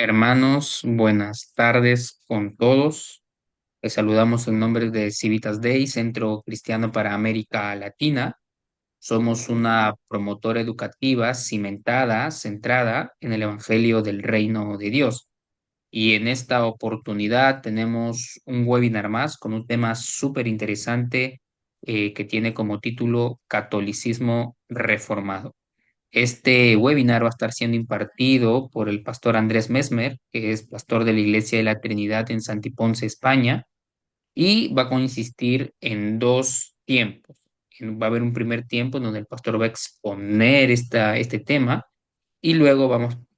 Hermanos, buenas tardes con todos. Les saludamos en nombre de Civitas Day, Centro Cristiano para América Latina. Somos una promotora educativa cimentada, centrada en el Evangelio del Reino de Dios. Y en esta oportunidad tenemos un webinar más con un tema súper interesante que tiene como título Catolicismo Reformado. Este webinar va a estar siendo impartido por el pastor Andrés Mesmer, que es pastor de la Iglesia de la Trinidad en Santiponce, España, y va a consistir en dos tiempos. Va a haber un primer tiempo en donde el pastor va a exponer este tema y luego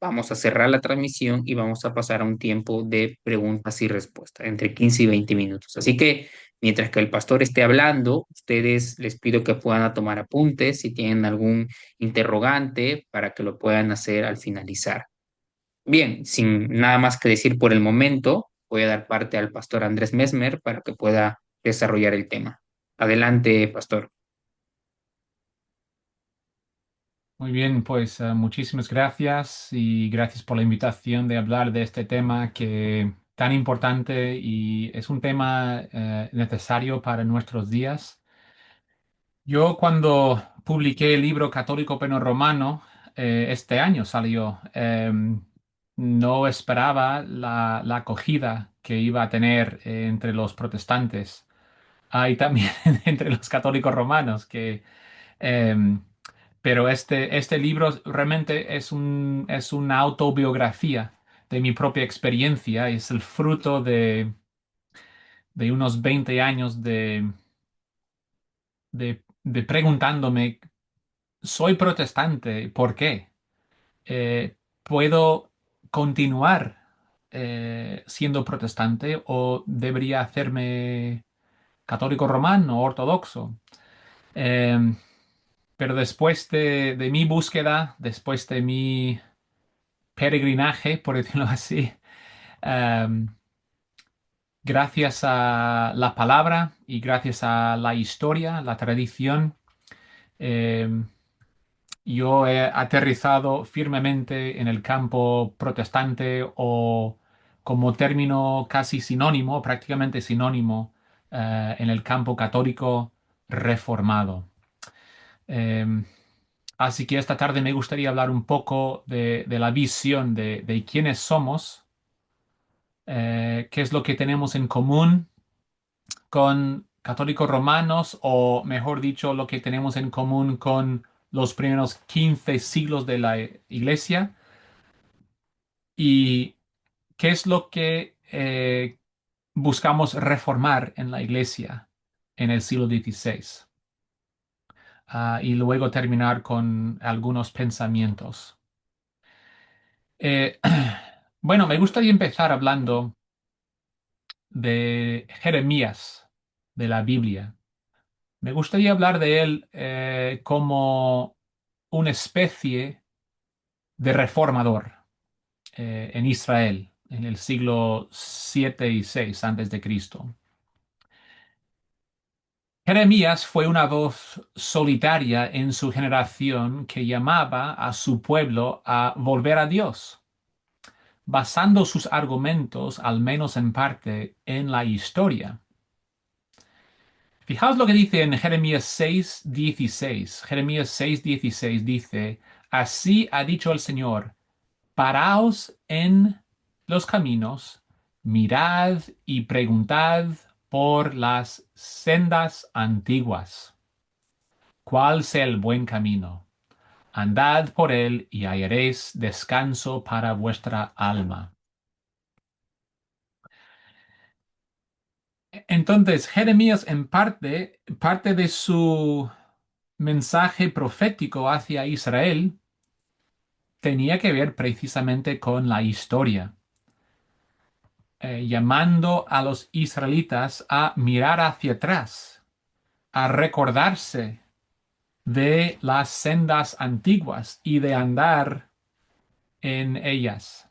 vamos a cerrar la transmisión y vamos a pasar a un tiempo de preguntas y respuestas, entre 15 y 20 minutos. Así que mientras que el pastor esté hablando, ustedes les pido que puedan tomar apuntes si tienen algún interrogante para que lo puedan hacer al finalizar. Bien, sin nada más que decir por el momento, voy a dar parte al pastor Andrés Mesmer para que pueda desarrollar el tema. Adelante, pastor. Muy bien, pues muchísimas gracias y gracias por la invitación de hablar de este tema que tan importante y es un tema necesario para nuestros días. Yo cuando publiqué el libro Católico Pero Romano, este año salió, no esperaba la acogida que iba a tener entre los protestantes. Y también entre los católicos romanos, em, pero este libro realmente es una autobiografía de mi propia experiencia. Es el fruto de unos 20 años de preguntándome, ¿soy protestante? ¿Por qué? ¿Puedo continuar siendo protestante o debería hacerme católico romano o ortodoxo? Em, pero después de mi búsqueda, después de mi peregrinaje, por decirlo así, em, gracias a la palabra y gracias a la historia, la tradición, em, yo he aterrizado firmemente en el campo protestante o como término casi sinónimo, prácticamente sinónimo, en el campo católico reformado. Em, Así que esta tarde me gustaría hablar un poco de la visión de quiénes somos, qué es lo que tenemos en común con católicos romanos, o mejor dicho, lo que tenemos en común con los primeros 15 siglos de la Iglesia, y qué es lo que buscamos reformar en la Iglesia en el siglo XVI. Y luego terminar con algunos pensamientos. Eh, bueno, me gustaría empezar hablando de Jeremías, de la Biblia. Me gustaría hablar de él como una especie de reformador en Israel en el siglo 7 y 6 antes de Cristo. Jeremías fue una voz solitaria en su generación que llamaba a su pueblo a volver a Dios, basando sus argumentos, al menos en parte, en la historia. Fijaos lo que dice en Jeremías 6:16. Jeremías 6:16 dice, así ha dicho el Señor, paraos en los caminos, mirad y preguntad por las sendas antiguas, cuál sea el buen camino. Andad por él y hallaréis descanso para vuestra alma. Entonces, Jeremías en parte de su mensaje profético hacia Israel tenía que ver precisamente con la historia, llamando a los israelitas a mirar hacia atrás, a recordarse de las sendas antiguas y de andar en ellas.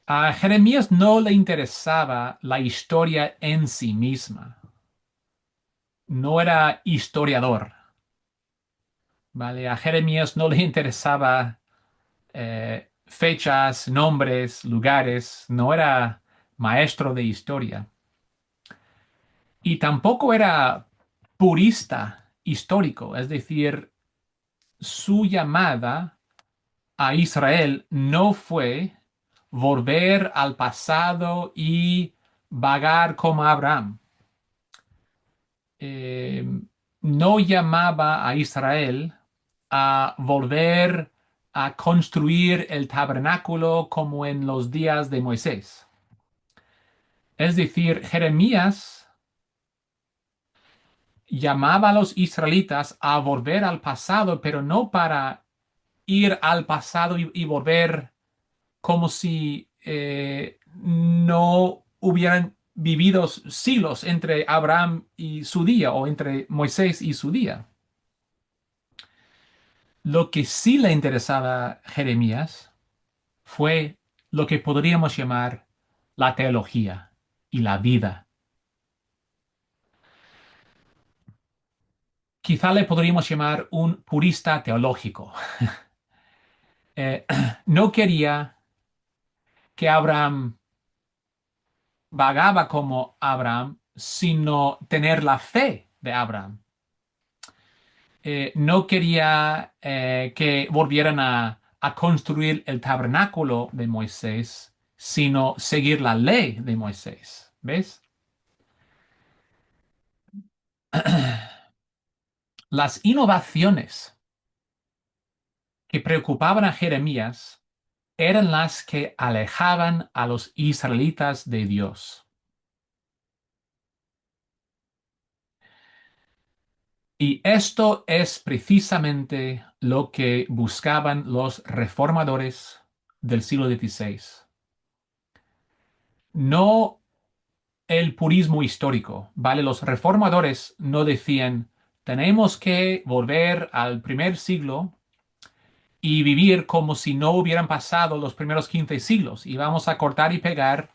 A Jeremías no le interesaba la historia en sí misma, no era historiador, ¿vale? A Jeremías no le interesaba fechas, nombres, lugares, no era maestro de historia. Y tampoco era purista histórico, es decir, su llamada a Israel no fue volver al pasado y vagar como Abraham. Eh, no llamaba a Israel a volver a construir el tabernáculo como en los días de Moisés. Es decir, Jeremías llamaba a los israelitas a volver al pasado, pero no para ir al pasado y volver como si no hubieran vivido siglos entre Abraham y su día o entre Moisés y su día. Lo que sí le interesaba a Jeremías fue lo que podríamos llamar la teología y la vida. Quizá le podríamos llamar un purista teológico. No quería que Abraham vagaba como Abraham, sino tener la fe de Abraham. No quería que volvieran a construir el tabernáculo de Moisés, sino seguir la ley de Moisés. ¿Ves? Las innovaciones que preocupaban a Jeremías eran las que alejaban a los israelitas de Dios. Y esto es precisamente lo que buscaban los reformadores del siglo XVI. No el purismo histórico, ¿vale? Los reformadores no decían, tenemos que volver al primer siglo y vivir como si no hubieran pasado los primeros 15 siglos y vamos a cortar y pegar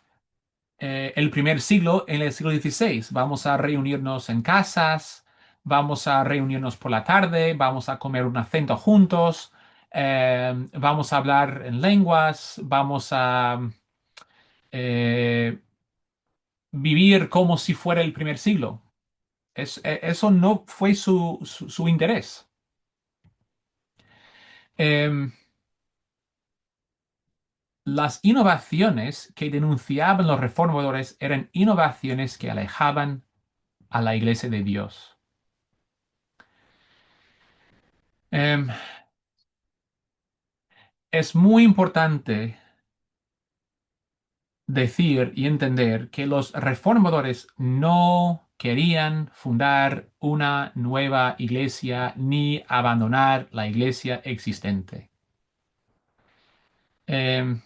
el primer siglo en el siglo XVI. Vamos a reunirnos en casas, vamos a reunirnos por la tarde, vamos a comer un acento juntos, vamos a hablar en lenguas, vamos a eh, vivir como si fuera el primer siglo. Eso no fue su interés. Em, las innovaciones que denunciaban los reformadores eran innovaciones que alejaban a la iglesia de Dios. Em, es muy importante decir y entender que los reformadores no querían fundar una nueva iglesia ni abandonar la iglesia existente. Em,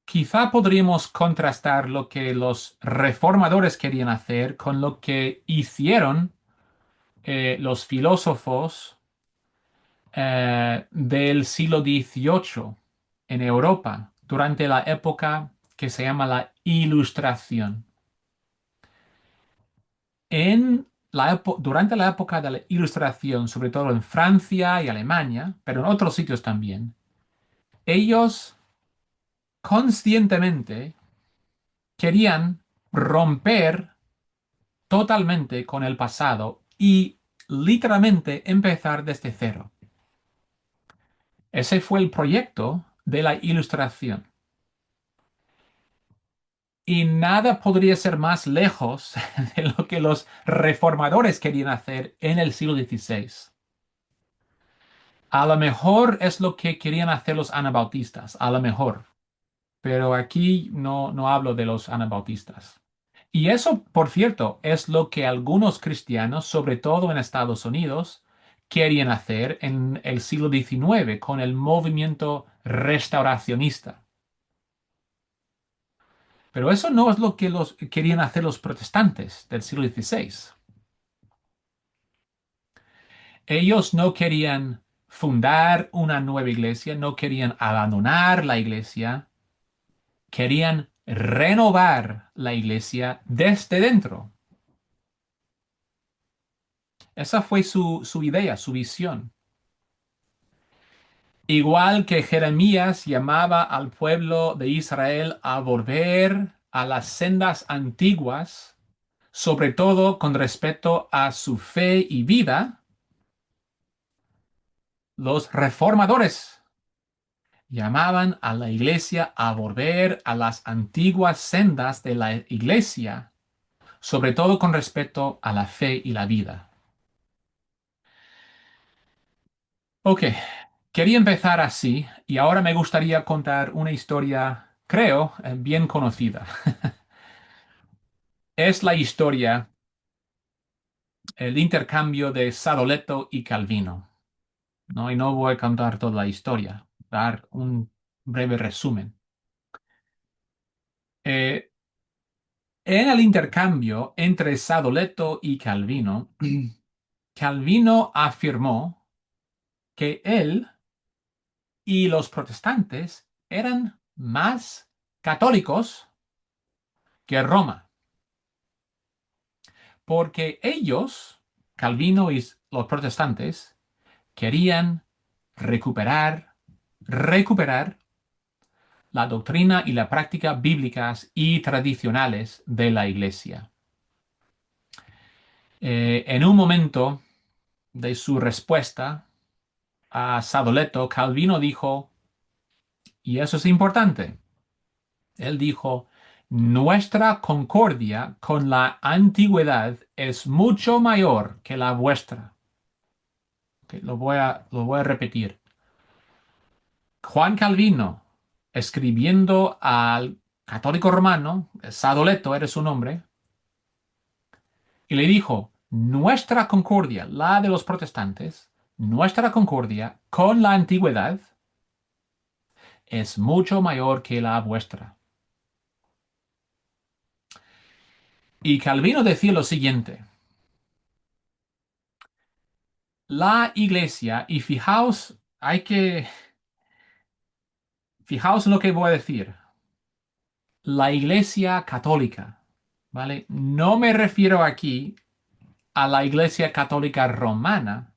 Quizá podríamos contrastar lo que los reformadores querían hacer con lo que hicieron los filósofos del siglo XVIII en Europa durante la época que se llama la Ilustración. Durante la época de la Ilustración, sobre todo en Francia y Alemania, pero en otros sitios también, ellos conscientemente querían romper totalmente con el pasado y literalmente empezar desde cero. Ese fue el proyecto de la Ilustración. Y nada podría ser más lejos de lo que los reformadores querían hacer en el siglo XVI. A lo mejor es lo que querían hacer los anabautistas, a lo mejor. Pero aquí no hablo de los anabautistas. Y eso, por cierto, es lo que algunos cristianos, sobre todo en Estados Unidos, querían hacer en el siglo XIX con el movimiento restauracionista. Pero eso no es lo que querían hacer los protestantes del siglo XVI. Ellos no querían fundar una nueva iglesia, no querían abandonar la iglesia, querían renovar la iglesia desde dentro. Esa fue su idea, su visión. Igual que Jeremías llamaba al pueblo de Israel a volver a las sendas antiguas, sobre todo con respecto a su fe y vida, los reformadores llamaban a la iglesia a volver a las antiguas sendas de la iglesia, sobre todo con respecto a la fe y la vida. Ok, quería empezar así y ahora me gustaría contar una historia, creo, bien conocida. Es la historia, el intercambio de Sadoleto y Calvino, ¿no? Y no voy a contar toda la historia, dar un breve resumen. Eh, en el intercambio entre Sadoleto y Calvino, Calvino afirmó que él y los protestantes eran más católicos que Roma, porque ellos, Calvino y los protestantes, querían recuperar la doctrina y la práctica bíblicas y tradicionales de la Iglesia. En un momento de su respuesta a Sadoleto, Calvino dijo, y eso es importante, él dijo, nuestra concordia con la antigüedad es mucho mayor que la vuestra. Ok, lo voy a repetir. Juan Calvino, escribiendo al católico romano, Sadoleto era su nombre, y le dijo, nuestra concordia, la de los protestantes, nuestra concordia con la antigüedad es mucho mayor que la vuestra. Y Calvino decía lo siguiente, la iglesia, y fijaos en lo que voy a decir, la iglesia católica, ¿vale? No me refiero aquí a la iglesia católica romana,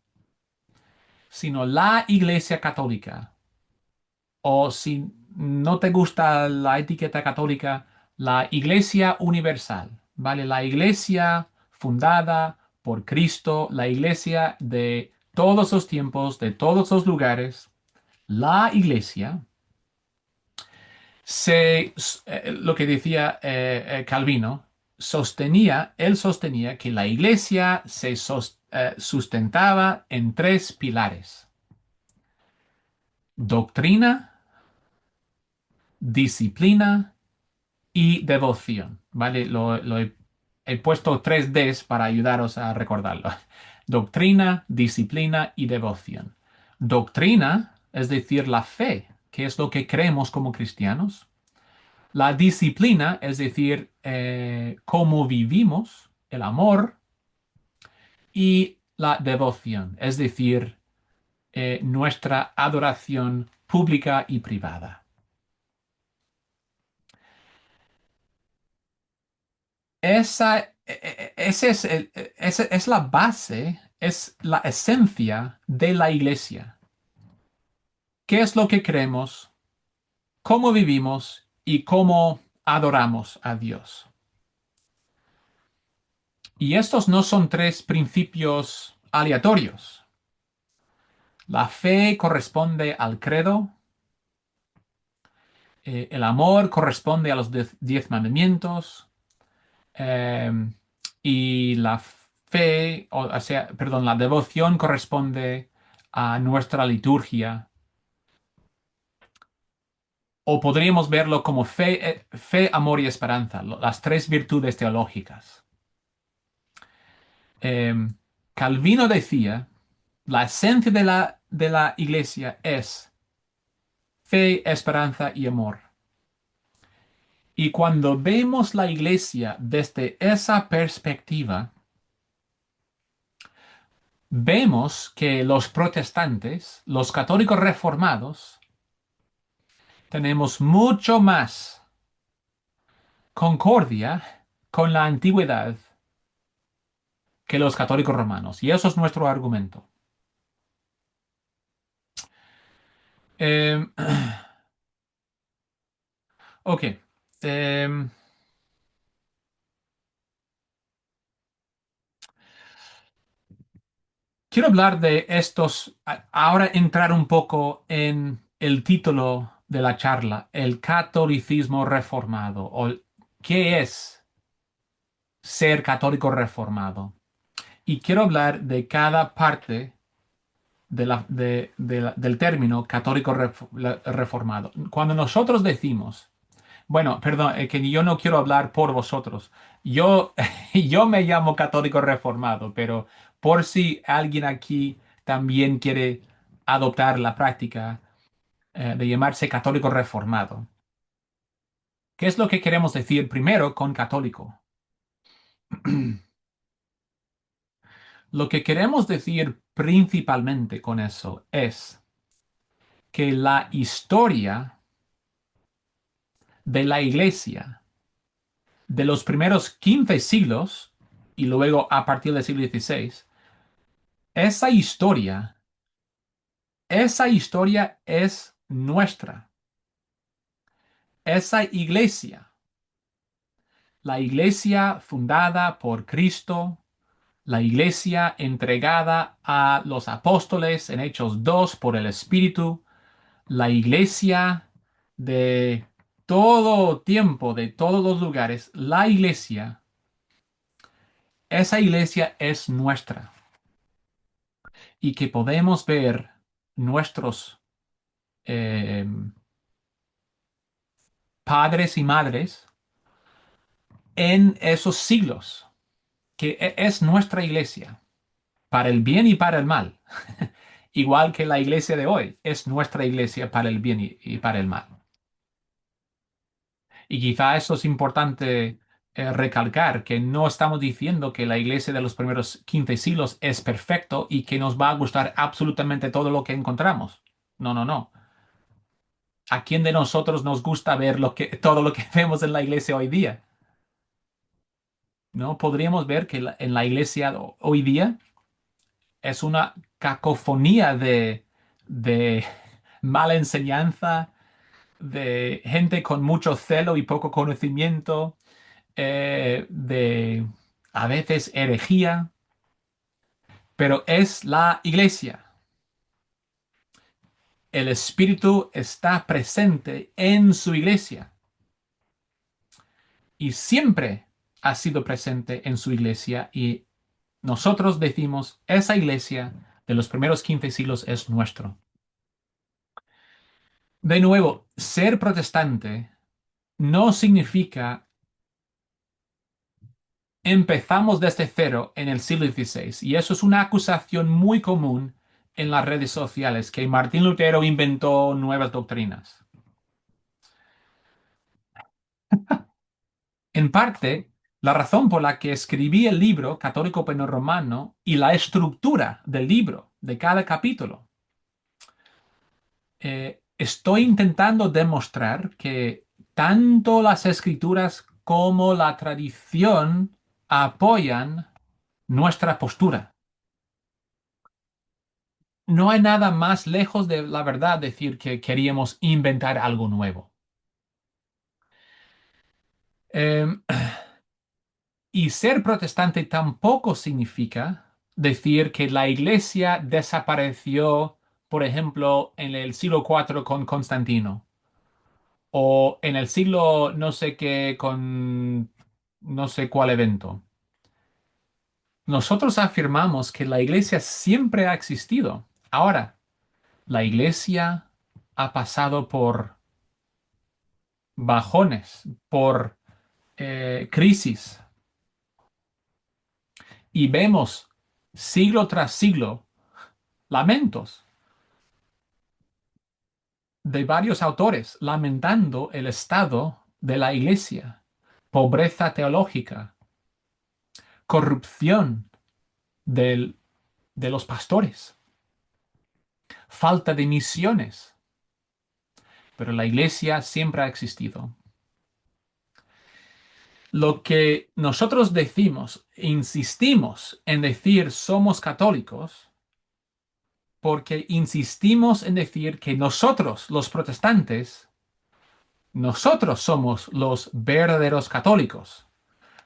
sino la iglesia católica. O si no te gusta la etiqueta católica, la iglesia universal, ¿vale? La iglesia fundada por Cristo, la iglesia de todos los tiempos, de todos los lugares, la iglesia lo que decía Calvino, él sostenía que la iglesia se sustentaba en tres pilares: doctrina, disciplina y devoción. ¿Vale? He puesto tres Ds para ayudaros a recordarlo. Doctrina, disciplina y devoción. Doctrina, es decir, la fe, que es lo que creemos como cristianos. La disciplina, es decir, cómo vivimos, el amor, y la devoción, es decir, nuestra adoración pública y privada. Ese es esa es la base, es la esencia de la iglesia. ¿Qué es lo que creemos? ¿Cómo vivimos? ¿Y cómo adoramos a Dios? Y estos no son tres principios aleatorios. La fe corresponde al credo, el amor corresponde a los 10 mandamientos, eh, y la fe, perdón, la devoción corresponde a nuestra liturgia. O podríamos verlo como fe, amor y esperanza, las tres virtudes teológicas. Eh, Calvino decía, la esencia de la iglesia es fe, esperanza y amor. Y cuando vemos la iglesia desde esa perspectiva, vemos que los protestantes, los católicos reformados, tenemos mucho más concordia con la antigüedad que los católicos romanos. Y eso es nuestro argumento. Eh, ok. Eh, quiero hablar de estos, ahora entrar un poco en el título de la charla, el catolicismo reformado, o qué es ser católico reformado. Y quiero hablar de cada parte del término católico reformado. Cuando nosotros decimos, bueno, perdón, que yo no quiero hablar por vosotros. Yo, yo me llamo católico reformado, pero por si alguien aquí también quiere adoptar la práctica de llamarse católico reformado. ¿Qué es lo que queremos decir primero con católico? Lo que queremos decir principalmente con eso es que la historia de la Iglesia de los primeros 15 siglos y luego a partir del siglo XVI, esa historia, esa historia es nuestra. Esa iglesia, la iglesia fundada por Cristo, la iglesia entregada a los apóstoles en Hechos 2 por el Espíritu, la iglesia de todo tiempo, de todos los lugares, la iglesia, esa iglesia es nuestra y que podemos ver nuestros eh, padres y madres en esos siglos, que es nuestra iglesia, para el bien y para el mal. Igual que la iglesia de hoy es nuestra iglesia para el bien y para el mal. Y quizá eso es importante recalcar, que no estamos diciendo que la iglesia de los primeros 15 siglos es perfecto y que nos va a gustar absolutamente todo lo que encontramos. No, no, no. ¿A quién de nosotros nos gusta ver todo lo que vemos en la iglesia hoy día? ¿No? Podríamos ver que en la iglesia hoy día es una cacofonía de mala enseñanza, de gente con mucho celo y poco conocimiento, de a veces herejía, pero es la iglesia. El Espíritu está presente en su iglesia y siempre ha sido presente en su iglesia y nosotros decimos, esa iglesia de los primeros 15 siglos es nuestro. De nuevo, ser protestante no significa empezamos desde cero en el siglo XVI. Y eso es una acusación muy común en las redes sociales, que Martín Lutero inventó nuevas doctrinas. En parte, la razón por la que escribí el libro Católico Pero Romano y la estructura del libro, de cada capítulo, estoy intentando demostrar que tanto las escrituras como la tradición apoyan nuestra postura. No hay nada más lejos de la verdad decir que queríamos inventar algo nuevo. Em, y ser protestante tampoco significa decir que la iglesia desapareció, por ejemplo, en el siglo IV con Constantino o en el siglo no sé qué con no sé cuál evento. Nosotros afirmamos que la iglesia siempre ha existido. Ahora, la iglesia ha pasado por bajones, por crisis, y vemos siglo tras siglo lamentos de varios autores lamentando el estado de la iglesia, pobreza teológica, corrupción del- de los pastores, falta de misiones, pero la iglesia siempre ha existido. Lo que nosotros decimos, insistimos en decir somos católicos, porque insistimos en decir que nosotros, los protestantes, nosotros somos los verdaderos católicos,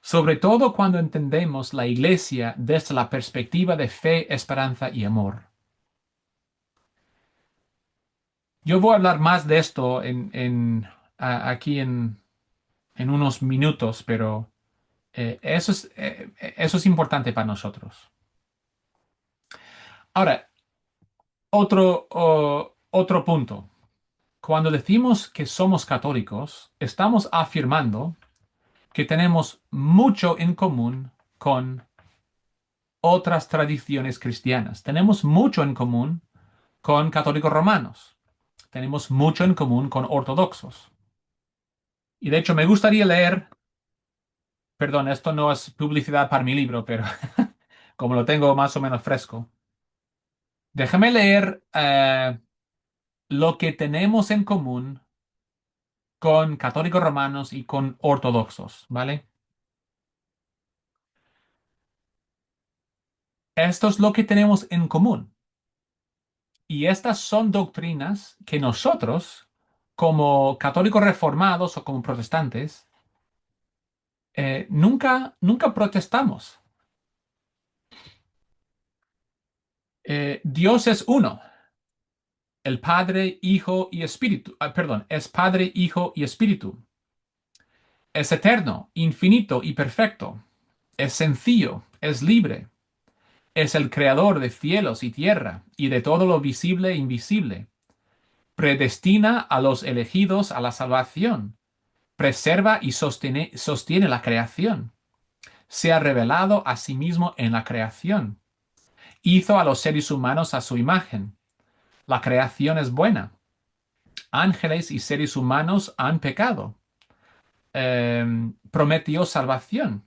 sobre todo cuando entendemos la Iglesia desde la perspectiva de fe, esperanza y amor. Yo voy a hablar más de esto aquí en unos minutos, pero eso es importante para nosotros. Ahora, otro punto. Cuando decimos que somos católicos, estamos afirmando que tenemos mucho en común con otras tradiciones cristianas. Tenemos mucho en común con católicos romanos. Tenemos mucho en común con ortodoxos. Y de hecho me gustaría leer, perdón, esto no es publicidad para mi libro, pero como lo tengo más o menos fresco, déjame leer lo que tenemos en común con católicos romanos y con ortodoxos, ¿vale? Esto es lo que tenemos en común. Y estas son doctrinas que nosotros, como católicos reformados o como protestantes, nunca protestamos. Dios es uno, el Padre, Hijo y Espíritu. Perdón, es Padre, Hijo y Espíritu. Es eterno, infinito y perfecto. Es sencillo, es libre. Es el creador de cielos y tierra y de todo lo visible e invisible. Predestina a los elegidos a la salvación. Preserva y sostiene la creación. Se ha revelado a sí mismo en la creación. Hizo a los seres humanos a su imagen. La creación es buena. Ángeles y seres humanos han pecado. Prometió salvación.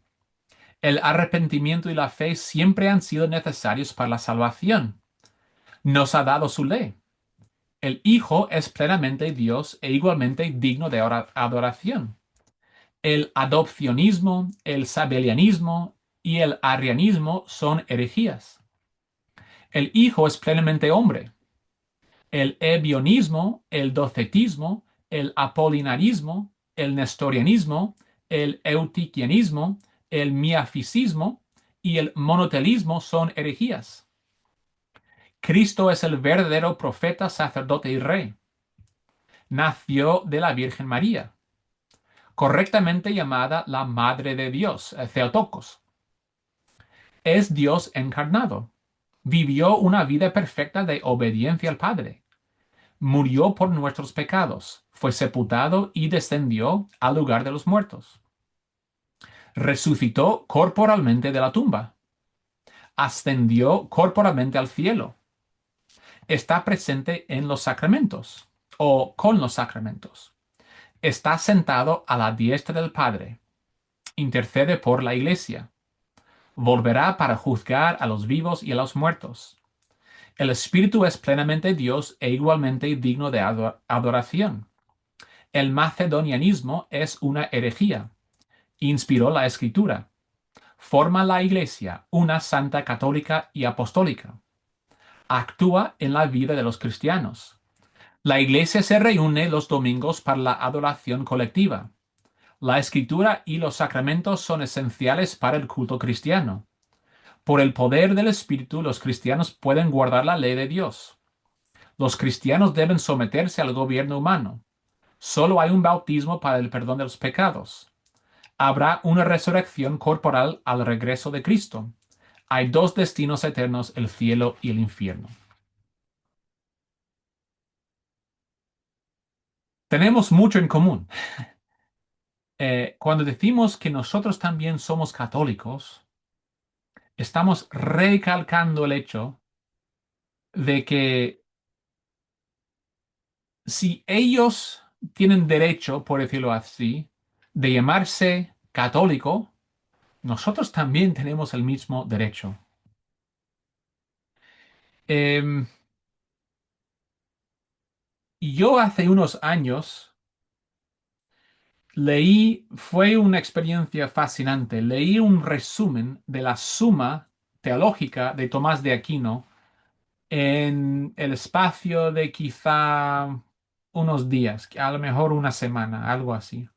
El arrepentimiento y la fe siempre han sido necesarios para la salvación. Nos ha dado su ley. El Hijo es plenamente Dios e igualmente digno de adoración. El adopcionismo, el sabelianismo y el arrianismo son herejías. El Hijo es plenamente hombre. El ebionismo, el docetismo, el apolinarismo, el nestorianismo, el eutiquianismo, el miafisismo y el monotelismo son herejías. Cristo es el verdadero profeta, sacerdote y rey. Nació de la Virgen María, correctamente llamada la Madre de Dios, Theotokos. Es Dios encarnado. Vivió una vida perfecta de obediencia al Padre. Murió por nuestros pecados, fue sepultado y descendió al lugar de los muertos. Resucitó corporalmente de la tumba. Ascendió corporalmente al cielo. Está presente en los sacramentos o con los sacramentos. Está sentado a la diestra del Padre. Intercede por la Iglesia. Volverá para juzgar a los vivos y a los muertos. El Espíritu es plenamente Dios e igualmente digno de adoración. El macedonianismo es una herejía. Inspiró la Escritura. Forma la Iglesia, una santa católica y apostólica. Actúa en la vida de los cristianos. La Iglesia se reúne los domingos para la adoración colectiva. La Escritura y los sacramentos son esenciales para el culto cristiano. Por el poder del Espíritu, los cristianos pueden guardar la ley de Dios. Los cristianos deben someterse al gobierno humano. Solo hay un bautismo para el perdón de los pecados. Habrá una resurrección corporal al regreso de Cristo. Hay dos destinos eternos, el cielo y el infierno. Tenemos mucho en común. Cuando decimos que nosotros también somos católicos, estamos recalcando el hecho de que si ellos tienen derecho, por decirlo así, de llamarse católico, nosotros también tenemos el mismo derecho. Em, yo hace unos años fue una experiencia fascinante, leí un resumen de la Suma Teológica de Tomás de Aquino en el espacio de quizá unos días, a lo mejor una semana, algo así.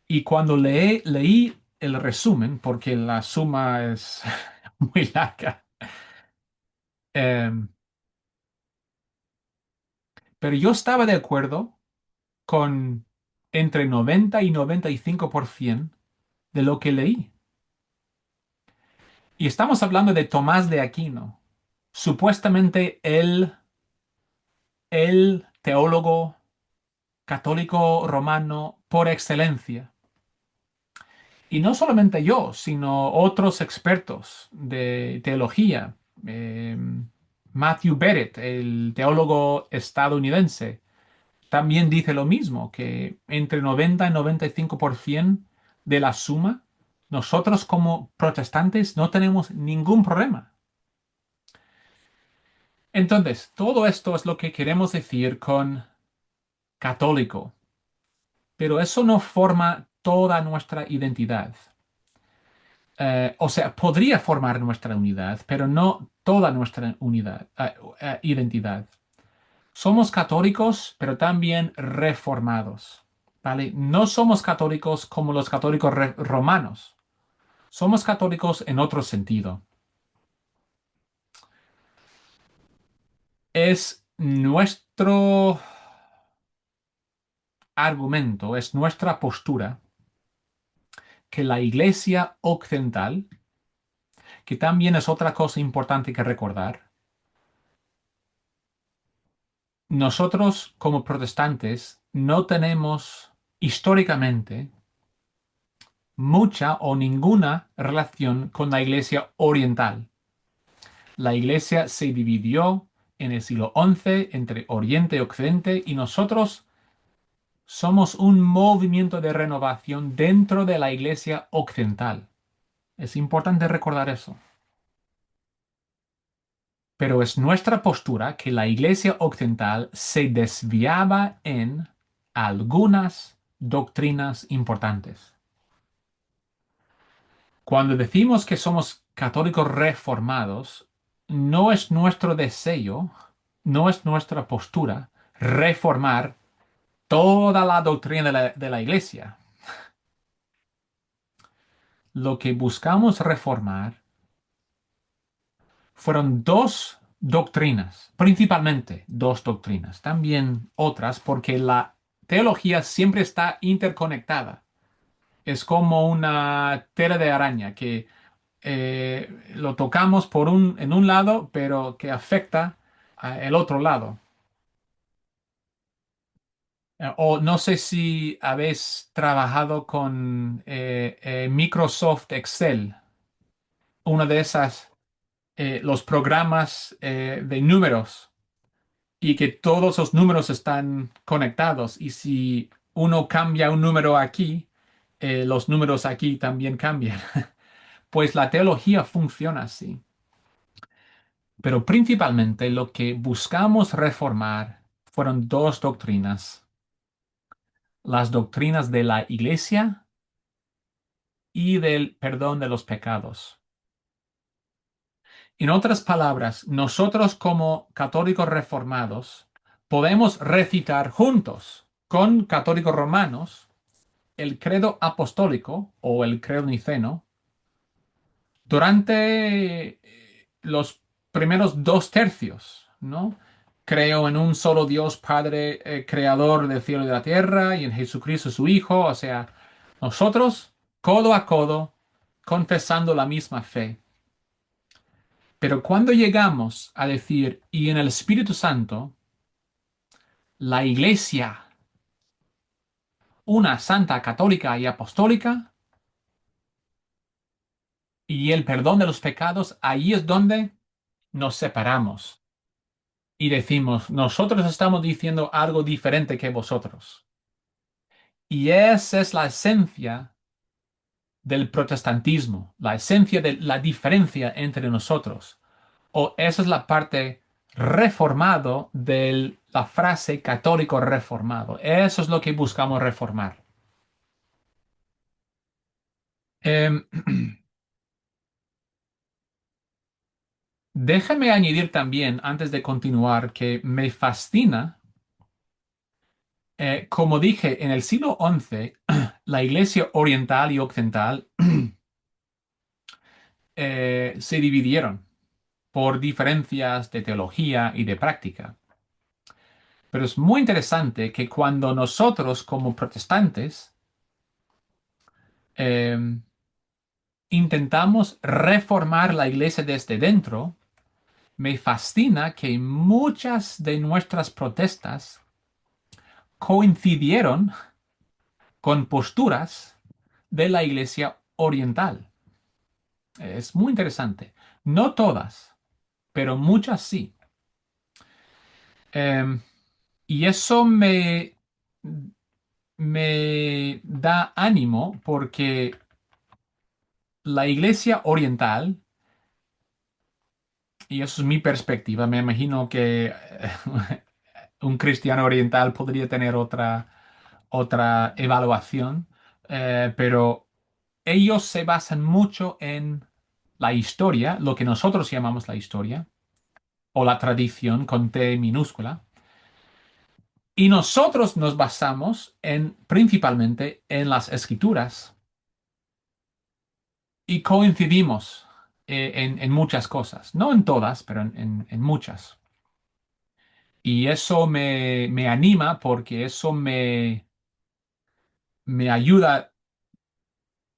Y cuando leí el resumen, porque la suma es muy larga, em, pero yo estaba de acuerdo con entre 90 y 95% de lo que leí. Y estamos hablando de Tomás de Aquino, supuestamente el teólogo católico romano por excelencia. Y no solamente yo, sino otros expertos de teología. eh, Matthew Bennett, el teólogo estadounidense, también dice lo mismo, que entre 90 y 95% de la suma, nosotros como protestantes no tenemos ningún problema. Entonces, todo esto es lo que queremos decir con católico, pero eso no forma toda nuestra identidad. O sea, podría formar nuestra unidad, pero no toda nuestra unidad, identidad. Somos católicos, pero también reformados, ¿vale? No somos católicos como los católicos romanos. Somos católicos en otro sentido. Es nuestro argumento, es nuestra postura que la Iglesia occidental, que también es otra cosa importante que recordar, nosotros como protestantes no tenemos históricamente mucha o ninguna relación con la Iglesia oriental. La Iglesia se dividió en el siglo XI entre Oriente y Occidente y nosotros somos un movimiento de renovación dentro de la Iglesia occidental. Es importante recordar eso. Pero es nuestra postura que la Iglesia occidental se desviaba en algunas doctrinas importantes. Cuando decimos que somos católicos reformados, no es nuestro deseo, no es nuestra postura reformar toda la doctrina de la Iglesia. Lo que buscamos reformar fueron dos doctrinas, principalmente dos doctrinas, también otras, porque la teología siempre está interconectada. Es como una tela de araña que lo tocamos en un lado, pero que afecta el otro lado. O no sé si habéis trabajado con Microsoft Excel, una de esas, los programas de números y que todos los números están conectados. Y si uno cambia un número aquí, los números aquí también cambian. Pues la teología funciona así. Pero principalmente lo que buscamos reformar fueron dos doctrinas, las doctrinas de la Iglesia y del perdón de los pecados. En otras palabras, nosotros como católicos reformados podemos recitar juntos con católicos romanos el credo apostólico o el credo niceno durante los primeros dos tercios, ¿no? Creo en un solo Dios Padre, creador del cielo y de la tierra, y en Jesucristo su Hijo, o sea, nosotros, codo a codo, confesando la misma fe. Pero cuando llegamos a decir, y en el Espíritu Santo, la Iglesia, una santa, católica y apostólica, y el perdón de los pecados, ahí es donde nos separamos y decimos, nosotros estamos diciendo algo diferente que vosotros. Y esa es la esencia del protestantismo, la esencia de la diferencia entre nosotros. O esa es la parte reformado de la frase católico reformado. Eso es lo que buscamos reformar. Em, Déjame añadir también, antes de continuar, que me fascina, como dije, en el siglo XI, la Iglesia Oriental y Occidental se dividieron por diferencias de teología y de práctica. Pero es muy interesante que cuando nosotros como protestantes eh, intentamos reformar la iglesia desde dentro, me fascina que muchas de nuestras protestas coincidieron con posturas de la iglesia oriental. Es muy interesante. No todas, pero muchas sí. Eh, y eso me da ánimo porque la iglesia oriental, y eso es mi perspectiva, me imagino que un cristiano oriental podría tener otra evaluación, pero ellos se basan mucho en la historia, lo que nosotros llamamos la historia, o la tradición con T minúscula, y nosotros nos basamos principalmente en las escrituras y coincidimos en muchas cosas, no en todas, pero en muchas. Y eso me anima porque eso me ayuda a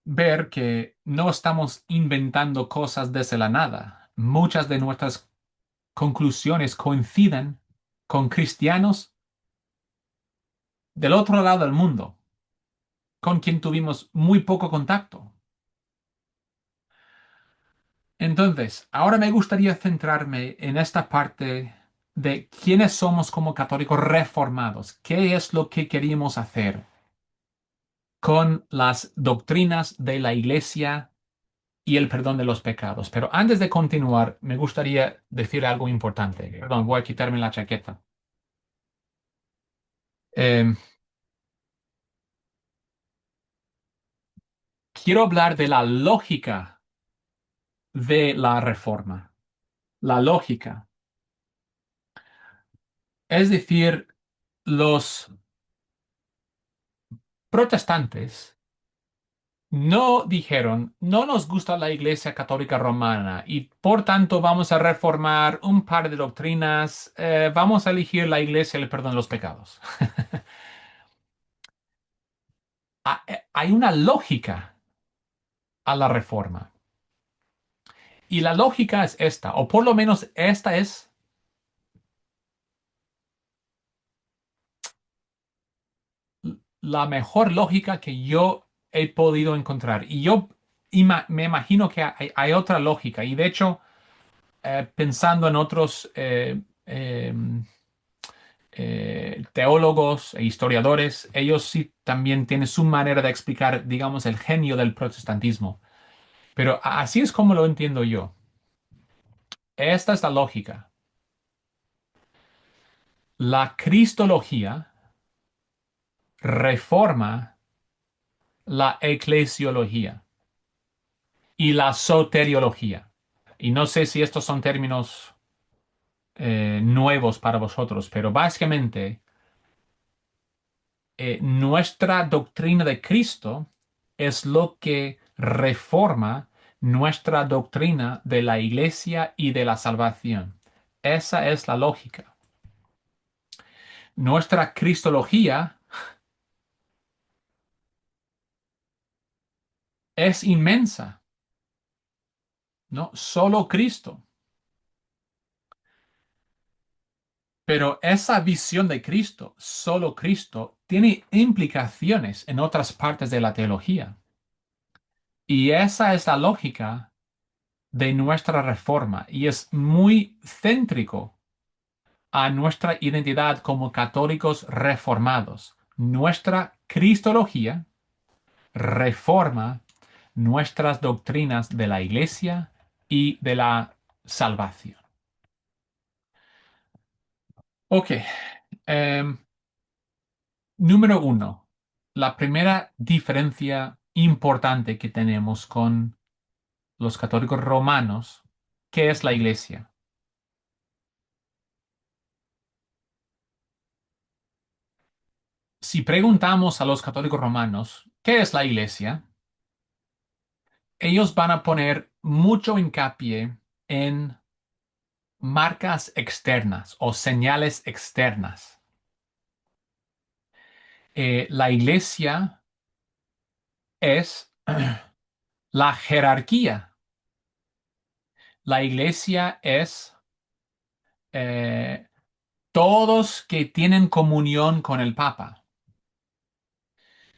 ver que no estamos inventando cosas desde la nada. Muchas de nuestras conclusiones coinciden con cristianos del otro lado del mundo, con quien tuvimos muy poco contacto. Entonces, ahora me gustaría centrarme en esta parte de quiénes somos como católicos reformados, qué es lo que queríamos hacer con las doctrinas de la Iglesia y el perdón de los pecados. Pero antes de continuar, me gustaría decir algo importante. Perdón, voy a quitarme la chaqueta. Eh, Quiero hablar de la lógica de la reforma. La lógica. Es decir, los protestantes no dijeron, no nos gusta la Iglesia Católica Romana y por tanto vamos a reformar un par de doctrinas, vamos a elegir la Iglesia y el perdón de los pecados. Hay una lógica a la reforma. Y la lógica es esta, o por lo menos esta es la mejor lógica que yo he podido encontrar. Y yo me imagino que hay otra lógica. Y de hecho, pensando en otros teólogos e historiadores, ellos sí también tienen su manera de explicar, digamos, el genio del protestantismo. Pero así es como lo entiendo yo. Esta es la lógica. La cristología reforma la eclesiología y la soteriología. Y no sé si estos son términos nuevos para vosotros, pero básicamente nuestra doctrina de Cristo es lo que reforma nuestra doctrina de la iglesia y de la salvación. Esa es la lógica. Nuestra cristología es inmensa, ¿no? Solo Cristo. Pero esa visión de Cristo, solo Cristo, tiene implicaciones en otras partes de la teología. Y esa es la lógica de nuestra reforma y es muy céntrico a nuestra identidad como católicos reformados. Nuestra cristología reforma nuestras doctrinas de la Iglesia y de la salvación. Ok. em, Número uno, la primera diferencia importante que tenemos con los católicos romanos ¿qué es la iglesia? Si preguntamos a los católicos romanos, ¿qué es la iglesia? Ellos van a poner mucho hincapié en marcas externas o señales externas. La iglesia es la jerarquía. La iglesia es eh, todos que tienen comunión con el Papa.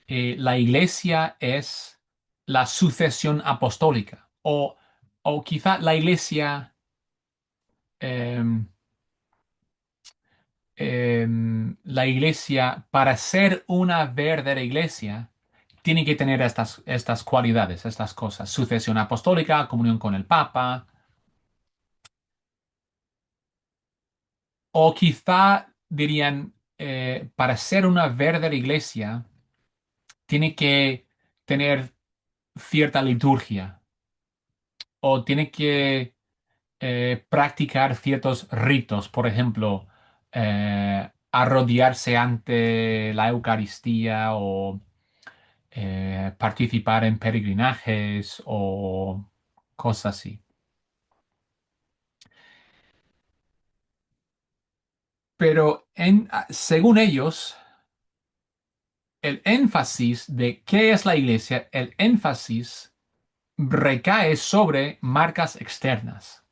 La iglesia es la sucesión apostólica o quizá la iglesia, em, la iglesia, para ser una verdadera iglesia, tiene que tener estas cualidades, estas cosas. Sucesión apostólica, comunión con el Papa, o quizá dirían, para ser una verdadera iglesia, tiene que tener cierta liturgia o tiene que practicar ciertos ritos, por ejemplo, arrodillarse ante la Eucaristía o participar en peregrinajes o cosas así. Pero según ellos, el énfasis de qué es la iglesia, el énfasis recae sobre marcas externas.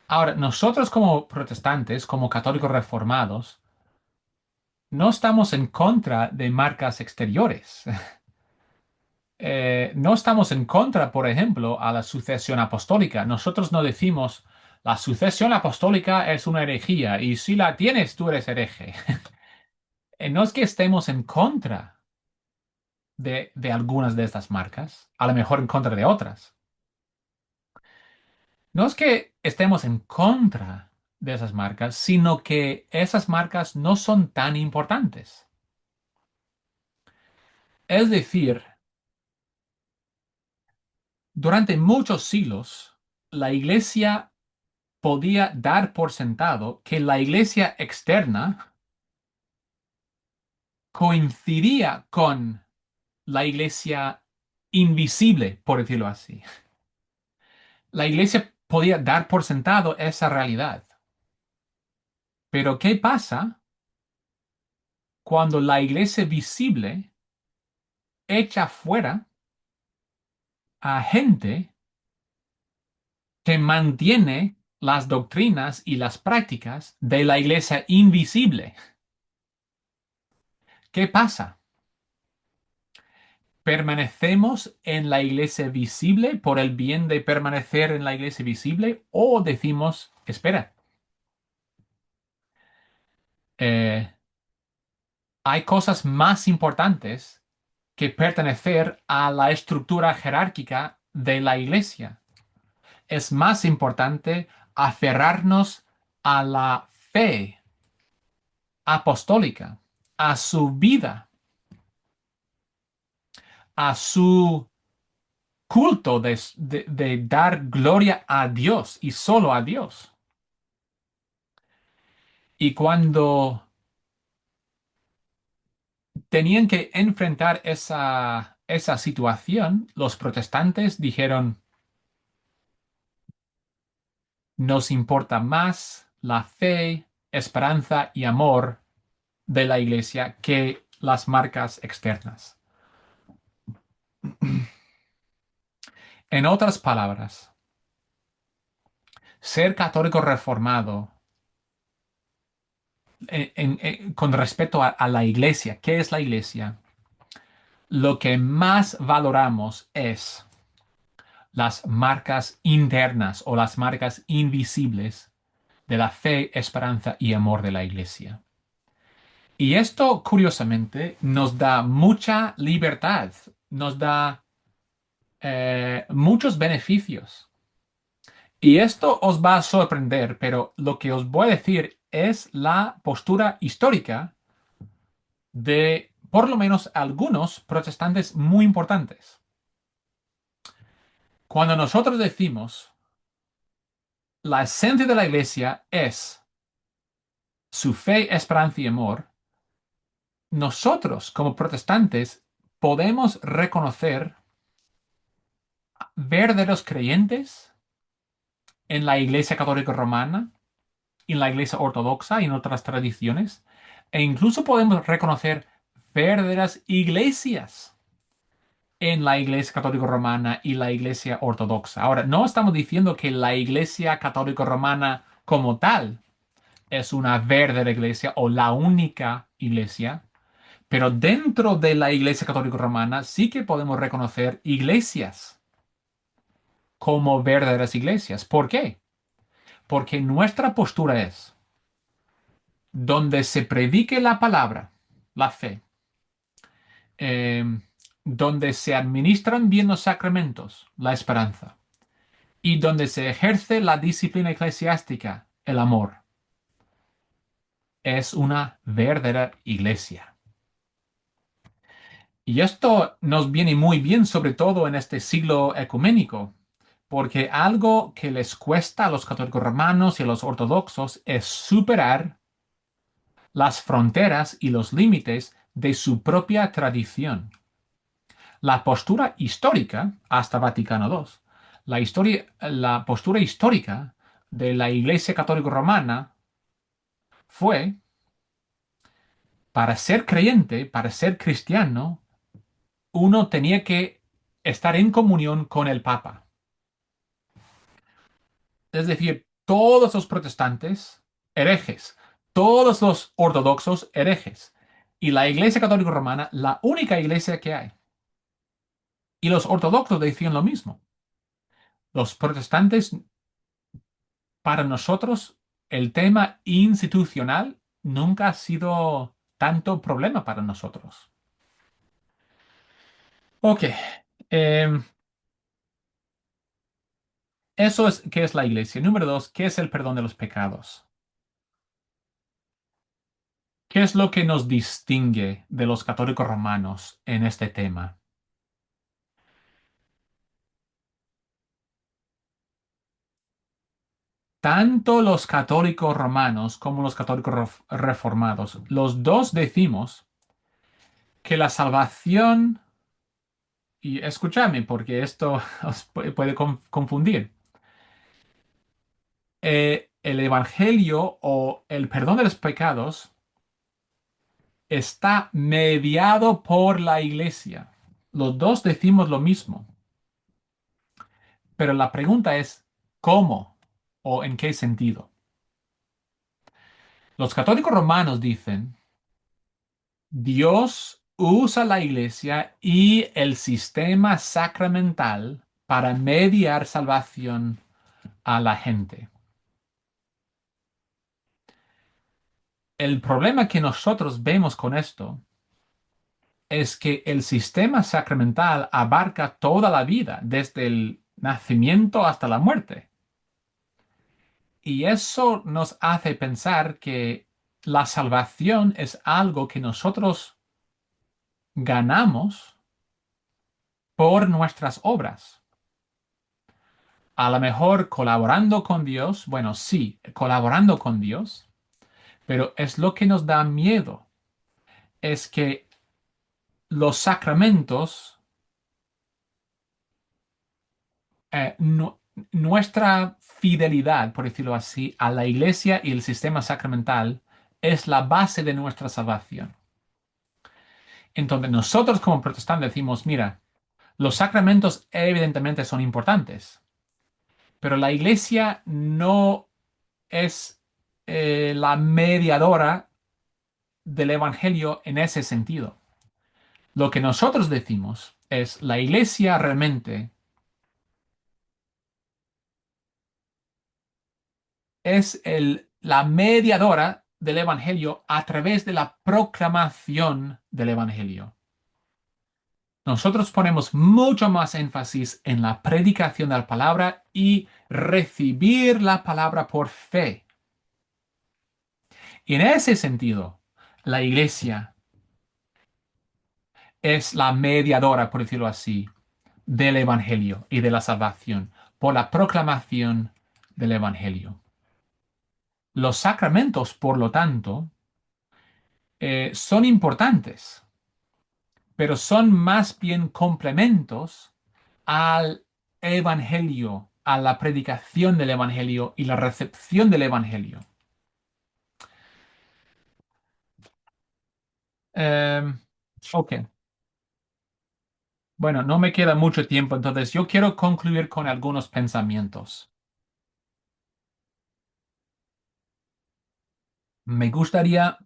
Ahora, nosotros como protestantes, como católicos reformados, no estamos en contra de marcas exteriores. No estamos en contra, por ejemplo, a la sucesión apostólica. Nosotros no decimos la sucesión apostólica es una herejía y si la tienes, tú eres hereje. No es que estemos en contra de algunas de estas marcas, a lo mejor en contra de otras. No es que estemos en contra de esas marcas, sino que esas marcas no son tan importantes. Es decir, durante muchos siglos, la Iglesia podía dar por sentado que la Iglesia externa coincidía con la Iglesia invisible, por decirlo así. La Iglesia podía dar por sentado esa realidad. Pero ¿qué pasa cuando la Iglesia visible echa fuera a gente que mantiene las doctrinas y las prácticas de la iglesia invisible? ¿Qué pasa? ¿Permanecemos en la iglesia visible por el bien de permanecer en la iglesia visible? ¿O decimos, espera, eh, hay cosas más importantes que pertenecer a la estructura jerárquica de la iglesia? Es más importante aferrarnos a la fe apostólica, a su vida, a su culto de dar gloria a Dios y solo a Dios. Y cuando tenían que enfrentar esa situación, los protestantes dijeron, nos importa más la fe, esperanza y amor de la iglesia que las marcas externas. En otras palabras, ser católico reformado con respecto a la iglesia, ¿qué es la iglesia? Lo que más valoramos es las marcas internas o las marcas invisibles de la fe, esperanza y amor de la iglesia. Y esto, curiosamente, nos da mucha libertad, nos da muchos beneficios. Y esto os va a sorprender, pero lo que os voy a decir es la postura histórica de por lo menos algunos protestantes muy importantes. Cuando nosotros decimos la esencia de la iglesia es su fe, esperanza y amor, nosotros como protestantes podemos reconocer verdaderos creyentes en la Iglesia Católica Romana, en la Iglesia Ortodoxa y en otras tradiciones, e incluso podemos reconocer verdaderas iglesias en la Iglesia Católica Romana y la Iglesia Ortodoxa. Ahora, no estamos diciendo que la Iglesia Católica Romana como tal es una verdadera iglesia o la única iglesia, pero dentro de la Iglesia Católica Romana sí que podemos reconocer iglesias como verdaderas iglesias. ¿Por qué? Porque nuestra postura es, donde se predique la palabra, la fe, eh, donde se administran bien los sacramentos, la esperanza, y donde se ejerce la disciplina eclesiástica, el amor, es una verdadera iglesia. Y esto nos viene muy bien, sobre todo en este siglo ecuménico, porque algo que les cuesta a los católicos romanos y a los ortodoxos es superar las fronteras y los límites de su propia tradición. La postura histórica, hasta Vaticano II, la postura histórica de la Iglesia Católica Romana fue, para ser creyente, para ser cristiano, uno tenía que estar en comunión con el Papa. Es decir, todos los protestantes, herejes, todos los ortodoxos, herejes, y la Iglesia Católica Romana, la única iglesia que hay. Y los ortodoxos decían lo mismo. Los protestantes, para nosotros, el tema institucional nunca ha sido tanto problema para nosotros. Ok, em, eso es qué es la iglesia. Número dos, ¿qué es el perdón de los pecados? ¿Qué es lo que nos distingue de los católicos romanos en este tema? Tanto los católicos romanos como los católicos reformados, los dos decimos que la salvación, y escúchame porque esto os puede confundir, el evangelio o el perdón de los pecados está mediado por la iglesia. Los dos decimos lo mismo, pero la pregunta es, ¿cómo o en qué sentido? Los católicos romanos dicen, Dios usa la iglesia y el sistema sacramental para mediar salvación a la gente. El problema que nosotros vemos con esto es que el sistema sacramental abarca toda la vida, desde el nacimiento hasta la muerte. Y eso nos hace pensar que la salvación es algo que nosotros ganamos por nuestras obras. A lo mejor colaborando con Dios, bueno, sí, colaborando con Dios, pero es lo que nos da miedo, es que los sacramentos, nuestra fidelidad, por decirlo así, a la iglesia y el sistema sacramental es la base de nuestra salvación. Entonces nosotros como protestantes decimos, mira, los sacramentos evidentemente son importantes, pero la iglesia no es la mediadora del evangelio en ese sentido. Lo que nosotros decimos es la iglesia realmente es la mediadora del evangelio a través de la proclamación del evangelio. Nosotros ponemos mucho más énfasis en la predicación de la palabra y recibir la palabra por fe. Y en ese sentido, la iglesia es la mediadora, por decirlo así, del evangelio y de la salvación por la proclamación del Evangelio. Los sacramentos, por lo tanto, son importantes, pero son más bien complementos al Evangelio, a la predicación del Evangelio y la recepción del Evangelio. Eh, ok, bueno, no me queda mucho tiempo, entonces yo quiero concluir con algunos pensamientos. Me gustaría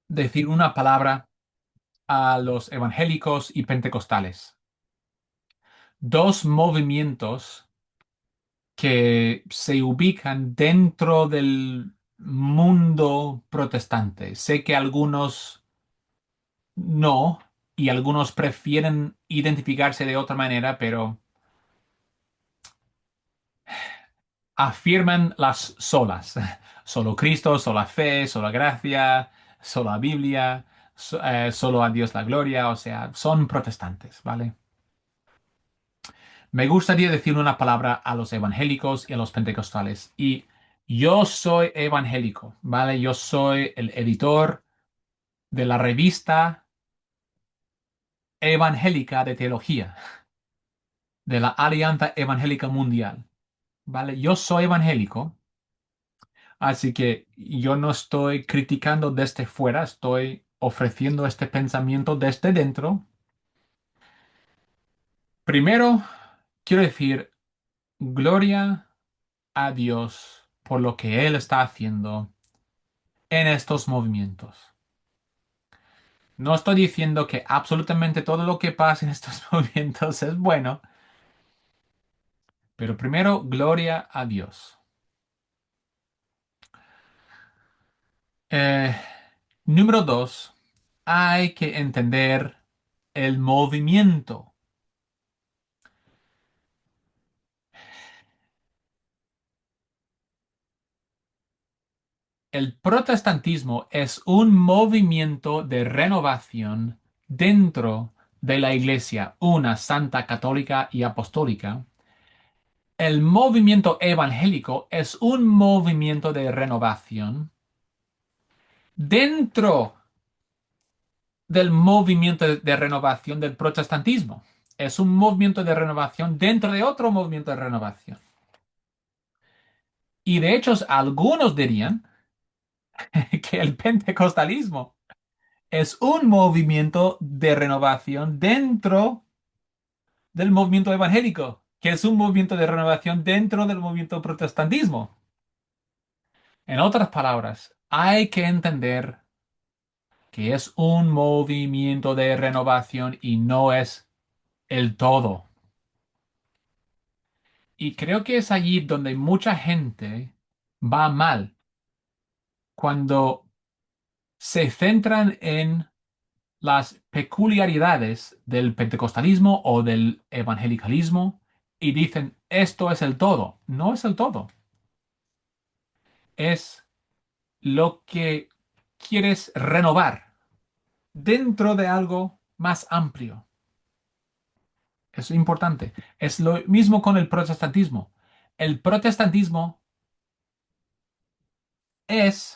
decir una palabra a los evangélicos y pentecostales. Dos movimientos que se ubican dentro del mundo protestante. Sé que algunos no, y algunos prefieren identificarse de otra manera, pero afirman las solas. Solo Cristo, sola fe, sola gracia, sola Biblia, solo a Dios la gloria, o sea, son protestantes, ¿vale? Me gustaría decir una palabra a los evangélicos y a los pentecostales. Y yo soy evangélico, ¿vale? Yo soy el editor de la revista evangélica de teología, de la Alianza Evangélica Mundial, ¿vale? Yo soy evangélico, así que yo no estoy criticando desde fuera, estoy ofreciendo este pensamiento desde dentro. Primero, quiero decir, gloria a Dios por lo que Él está haciendo en estos movimientos. No estoy diciendo que absolutamente todo lo que pasa en estos movimientos es bueno, pero primero, gloria a Dios. Eh, Número dos, hay que entender el movimiento. El protestantismo es un movimiento de renovación dentro de la Iglesia, una santa católica y apostólica. El movimiento evangélico es un movimiento de renovación dentro del movimiento de renovación del protestantismo. Es un movimiento de renovación dentro de otro movimiento de renovación. Y de hecho, algunos dirían que el pentecostalismo es un movimiento de renovación dentro del movimiento evangélico, que es un movimiento de renovación dentro del movimiento protestantismo. En otras palabras, hay que entender que es un movimiento de renovación y no es el todo. Y creo que es allí donde mucha gente va mal, cuando se centran en las peculiaridades del pentecostalismo o del evangelicalismo y dicen, esto es el todo. No es el todo. Es lo que quieres renovar dentro de algo más amplio. Es importante. Es lo mismo con el protestantismo. El protestantismo es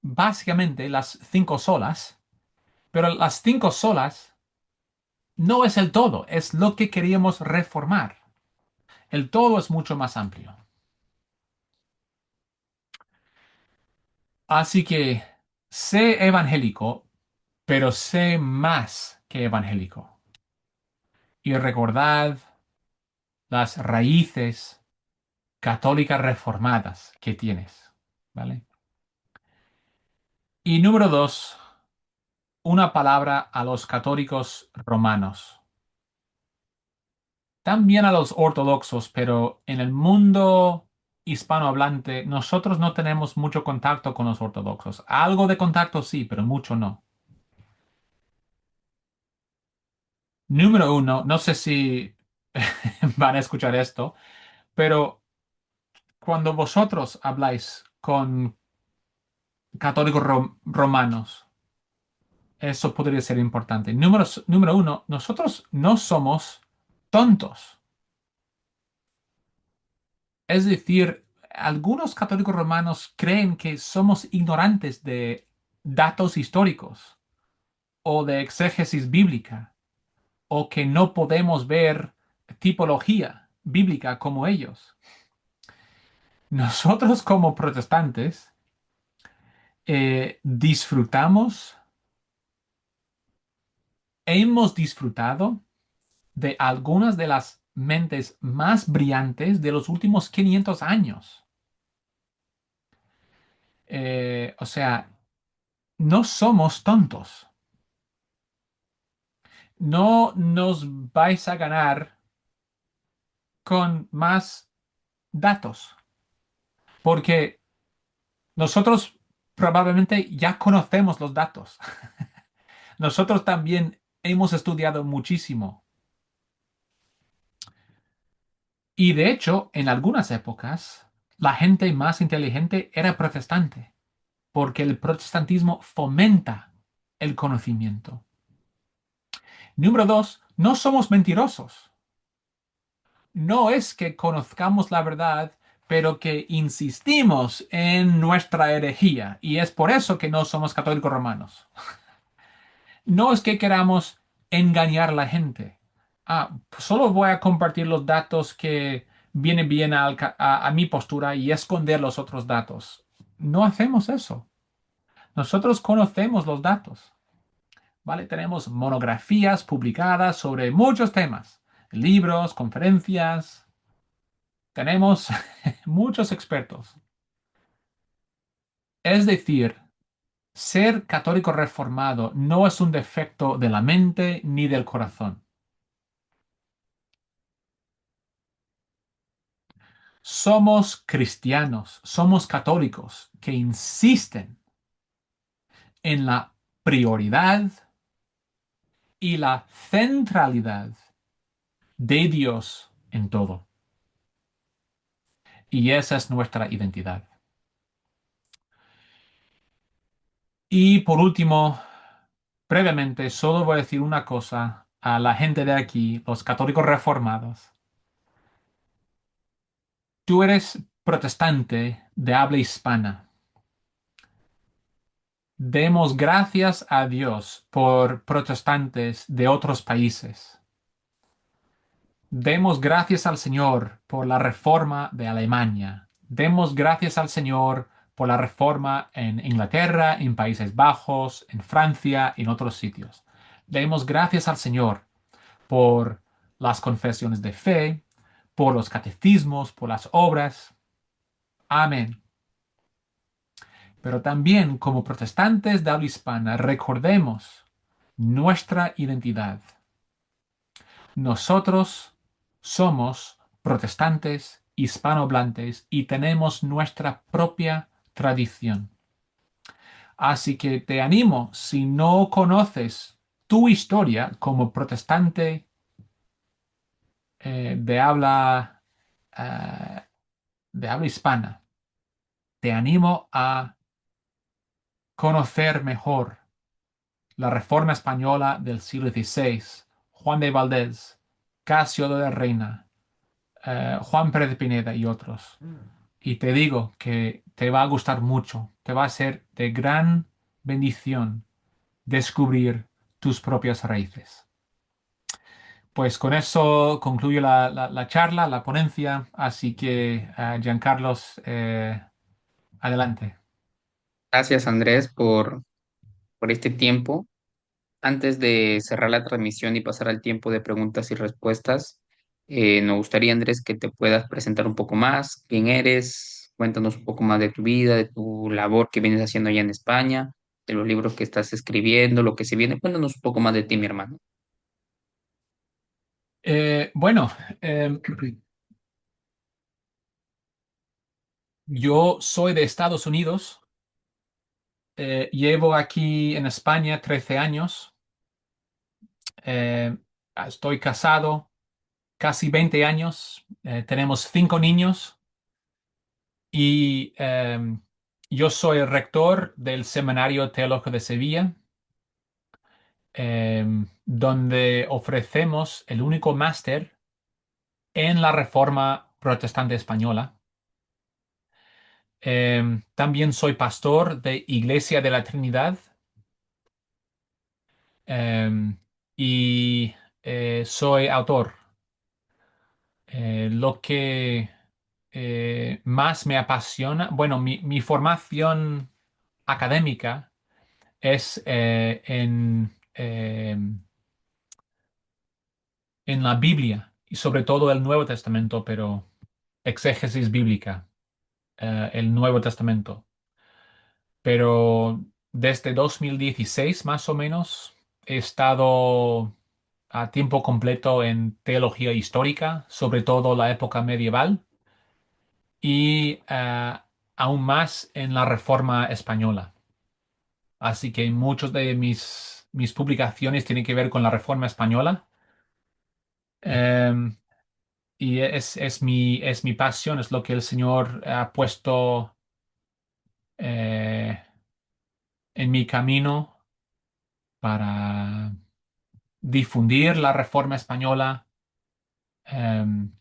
básicamente las cinco solas, pero las cinco solas no es el todo, es lo que queríamos reformar. El todo es mucho más amplio. Así que sé evangélico, pero sé más que evangélico. Y recordad las raíces católicas reformadas que tienes, ¿vale? Y número dos, una palabra a los católicos romanos. También a los ortodoxos, pero en el mundo hispanohablante nosotros no tenemos mucho contacto con los ortodoxos. Algo de contacto sí, pero mucho no. Número uno, no sé si van a escuchar esto, pero cuando vosotros habláis con católicos romanos, eso podría ser importante. Número uno, nosotros no somos tontos. Es decir, algunos católicos romanos creen que somos ignorantes de datos históricos o de exégesis bíblica, o que no podemos ver tipología bíblica como ellos. Nosotros como protestantes disfrutamos, hemos disfrutado de algunas de las mentes más brillantes de los últimos 500 años. O sea, no somos tontos. No nos vais a ganar con más datos, porque nosotros probablemente ya conocemos los datos. Nosotros también hemos estudiado muchísimo. Y de hecho, en algunas épocas, la gente más inteligente era protestante, porque el protestantismo fomenta el conocimiento. Número dos, no somos mentirosos. No es que conozcamos la verdad, pero que insistimos en nuestra herejía, y es por eso que no somos católicos romanos. No es que queramos engañar a la gente. Pues solo voy a compartir los datos que vienen bien a mi postura y esconder los otros datos. No hacemos eso. Nosotros conocemos los datos, ¿vale? Tenemos monografías publicadas sobre muchos temas, libros, conferencias. Tenemos muchos expertos. Es decir, ser católico reformado no es un defecto de la mente ni del corazón. Somos cristianos, somos católicos que insisten en la prioridad y la centralidad de Dios en todo. Y esa es nuestra identidad. Y por último, brevemente, solo voy a decir una cosa a la gente de aquí, los católicos reformados. Tú eres protestante de habla hispana. Demos gracias a Dios por protestantes de otros países. Demos gracias al Señor por la reforma de Alemania. Demos gracias al Señor por la reforma en Inglaterra, en Países Bajos, en Francia y en otros sitios. Demos gracias al Señor por las confesiones de fe, por los catecismos, por las obras. Amén. Pero también como protestantes de habla hispana, recordemos nuestra identidad. Nosotros somos protestantes hispanohablantes y tenemos nuestra propia tradición. Así que te animo, si no conoces tu historia como protestante de eh, de habla hispana, te animo a conocer mejor la Reforma Española del siglo XVI, Juan de Valdés, Casio de la Reina, Juan Pérez de Pineda y otros. Y te digo que te va a gustar mucho, te va a ser de gran bendición descubrir tus propias raíces. Pues con eso concluyo la charla, la ponencia, así que Giancarlos, adelante. Gracias, Andrés, por este tiempo. Antes de cerrar la transmisión y pasar al tiempo de preguntas y respuestas, nos gustaría, Andrés, que te puedas presentar un poco más, quién eres, cuéntanos un poco más de tu vida, de tu labor que vienes haciendo allá en España, de los libros que estás escribiendo, lo que se viene. Cuéntanos un poco más de ti, mi hermano. Bueno, yo soy de Estados Unidos. Llevo aquí en España 13 años. Eh, Estoy casado casi 20 años. Tenemos 5 niños y yo soy el rector del Seminario Teológico de Sevilla, donde ofrecemos el único máster en la Reforma Protestante Española. También soy pastor de Iglesia de la Trinidad em, y soy autor. Lo que más me apasiona, bueno, mi formación académica es en la Biblia y sobre todo el Nuevo Testamento, pero exégesis bíblica, el Nuevo Testamento. Pero desde 2016 más o menos he estado a tiempo completo en teología histórica, sobre todo la época medieval y aún más en la Reforma Española. Así que muchos de mis publicaciones tienen que ver con la Reforma Española. Em, y es mi pasión, es lo que el Señor ha puesto eh, en mi camino para difundir la Reforma Española em,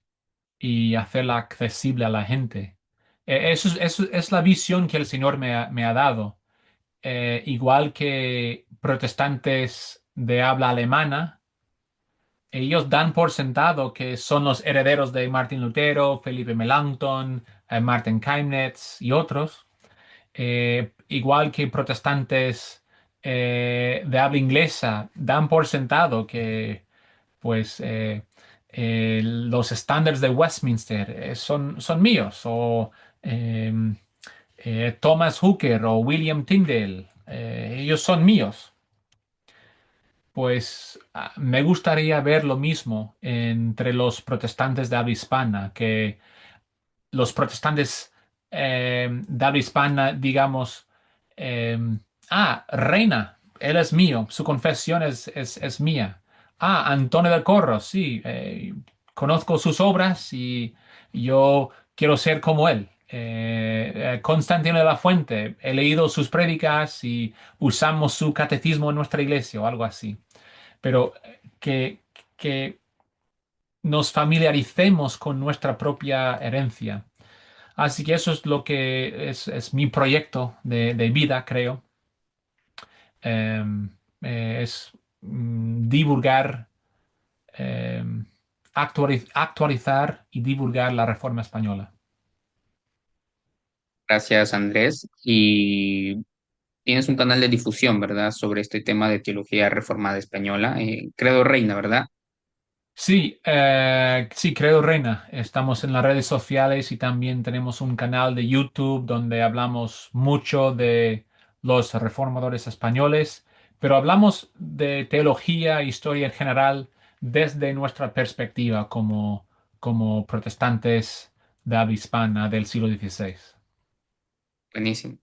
y hacerla accesible a la gente. Eso es la visión que el Señor me ha dado. Igual que protestantes de habla alemana, ellos dan por sentado que son los herederos de Martín Lutero, Felipe Melanchthon, Martin Keimnitz y otros. Igual que protestantes de habla inglesa dan por sentado que pues los estándares de Westminster son míos o em, Thomas Hooker o William Tyndale, ellos son míos. Pues me gustaría ver lo mismo entre los protestantes de habla hispana, que los protestantes de habla hispana, digamos, eh, Reina, él es mío, su confesión es mía. Antonio del Corro, sí, conozco sus obras y yo quiero ser como él. Constantino de la Fuente, he leído sus prédicas y usamos su catecismo en nuestra iglesia o algo así. Pero que nos familiaricemos con nuestra propia herencia. Así que eso es lo que es mi proyecto de vida, creo. Em, es divulgar, em, actualizar y divulgar la Reforma Española. Gracias, Andrés. Y tienes un canal de difusión, ¿verdad? Sobre este tema de teología reformada española. Credo Reina, ¿verdad? Sí, sí, creo, Reina. Estamos en las redes sociales y también tenemos un canal de YouTube donde hablamos mucho de los reformadores españoles, pero hablamos de teología, historia en general, desde nuestra perspectiva como protestantes de habla hispana del siglo XVI. Buenísimo.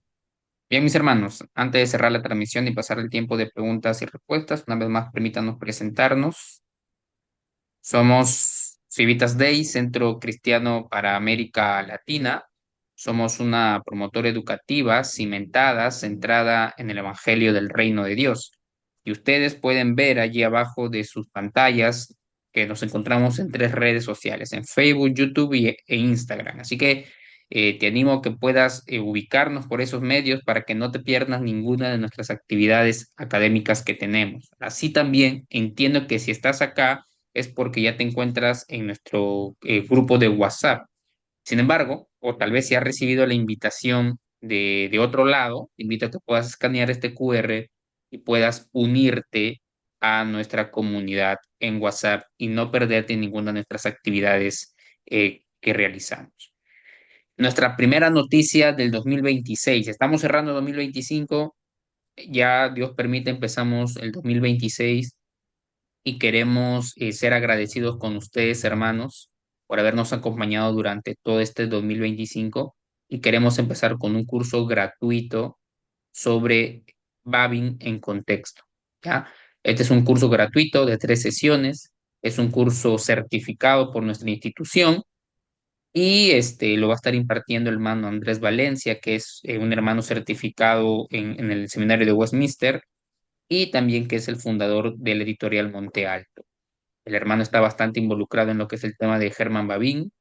Bien, mis hermanos, antes de cerrar la transmisión y pasar el tiempo de preguntas y respuestas, una vez más permítanos presentarnos. Somos Civitas Day, Centro Cristiano para América Latina. Somos una promotora educativa cimentada, centrada en el Evangelio del Reino de Dios. Y ustedes pueden ver allí abajo de sus pantallas que nos encontramos en tres redes sociales, en Facebook, YouTube e Instagram. Así que te animo a que puedas ubicarnos por esos medios para que no te pierdas ninguna de nuestras actividades académicas que tenemos. Así también entiendo que si estás acá, es porque ya te encuentras en nuestro grupo de WhatsApp. Sin embargo, o tal vez si has recibido la invitación de otro lado, te invito a que puedas escanear este QR y puedas unirte a nuestra comunidad en WhatsApp y no perderte ninguna de nuestras actividades que realizamos. Nuestra primera noticia del 2026. Estamos cerrando 2025, ya Dios permite empezamos el 2026 y queremos ser agradecidos con ustedes, hermanos, por habernos acompañado durante todo este 2025 y queremos empezar con un curso gratuito sobre Babin en contexto, ¿ya? Este es un curso gratuito de 3 sesiones, es un curso certificado por nuestra institución y lo va a estar impartiendo el hermano Andrés Valencia, que es un hermano certificado en el seminario de Westminster y también que es el fundador de la editorial Monte Alto. El hermano está bastante involucrado en lo que es el tema de Herman Babin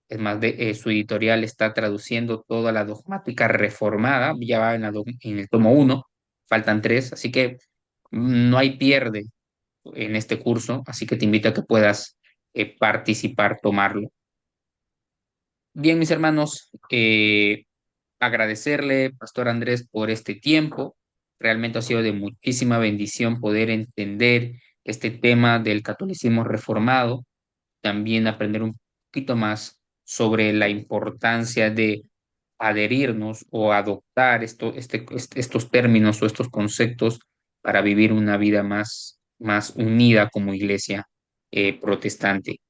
Es más, su editorial está traduciendo toda la dogmática reformada, ya va en el tomo uno, faltan tres, así que no hay pierde en este curso, así que te invito a que puedas participar, tomarlo. Bien, mis hermanos, agradecerle, Pastor Andrés, por este tiempo. Realmente ha sido de muchísima bendición poder entender este tema del catolicismo reformado, también aprender un poquito más sobre la importancia de adherirnos o adoptar estos términos o estos conceptos para vivir una vida más unida como iglesia protestante.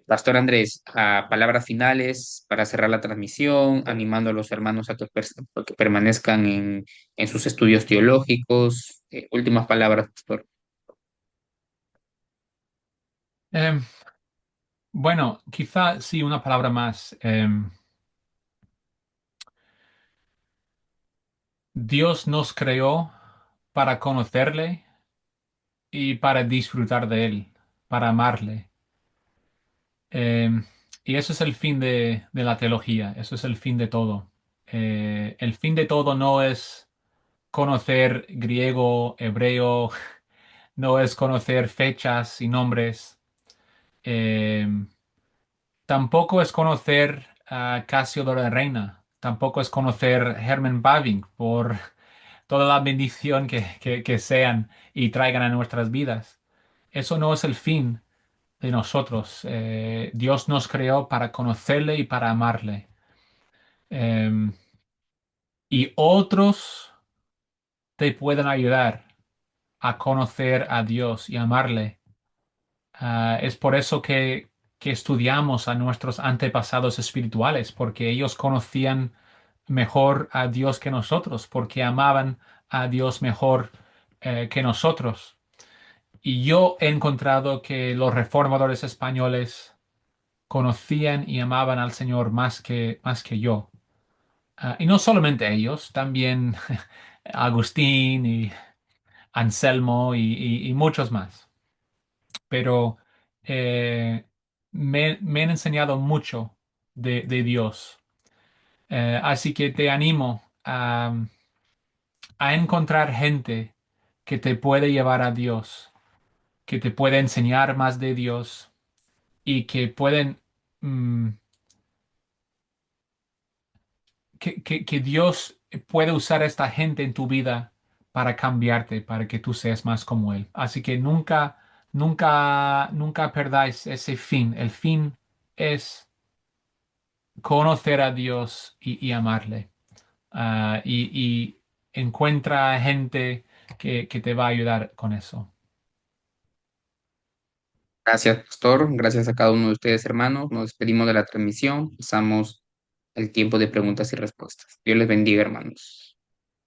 Pastor Andrés, a palabras finales para cerrar la transmisión, animando a los hermanos a que permanezcan en sus estudios teológicos. Últimas palabras, Pastor. Em, bueno, quizá sí una palabra más. Dios nos creó para conocerle y para disfrutar de él, para amarle. Y eso es el fin de la teología, eso es el fin de todo. El fin de todo no es conocer griego, hebreo, no es conocer fechas y nombres. Eh, Tampoco es conocer a Casio de la Reina. Tampoco es conocer Hermann Bavinck por toda la bendición que sean y traigan a nuestras vidas. Eso no es el fin de nosotros. Dios nos creó para conocerle y para amarle. Eh, y otros te pueden ayudar a conocer a Dios y amarle. Es por eso que estudiamos a nuestros antepasados espirituales, porque ellos conocían mejor a Dios que nosotros, porque amaban a Dios mejor que nosotros. Y yo he encontrado que los reformadores españoles conocían y amaban al Señor más que yo. Y no solamente ellos, también Agustín y Anselmo y muchos más. Pero me han enseñado mucho de Dios. Así que te animo a encontrar gente que te puede llevar a Dios, que te puede enseñar más de Dios y que pueden, mm, que Dios puede usar a esta gente en tu vida para cambiarte, para que tú seas más como Él. Así que nunca perdáis ese fin. El fin es conocer a Dios y amarle. Y encuentra gente que te va a ayudar con eso. Gracias, Pastor. Gracias a cada uno de ustedes, hermanos. Nos despedimos de la transmisión. Pasamos el tiempo de preguntas y respuestas. Dios les bendiga, hermanos.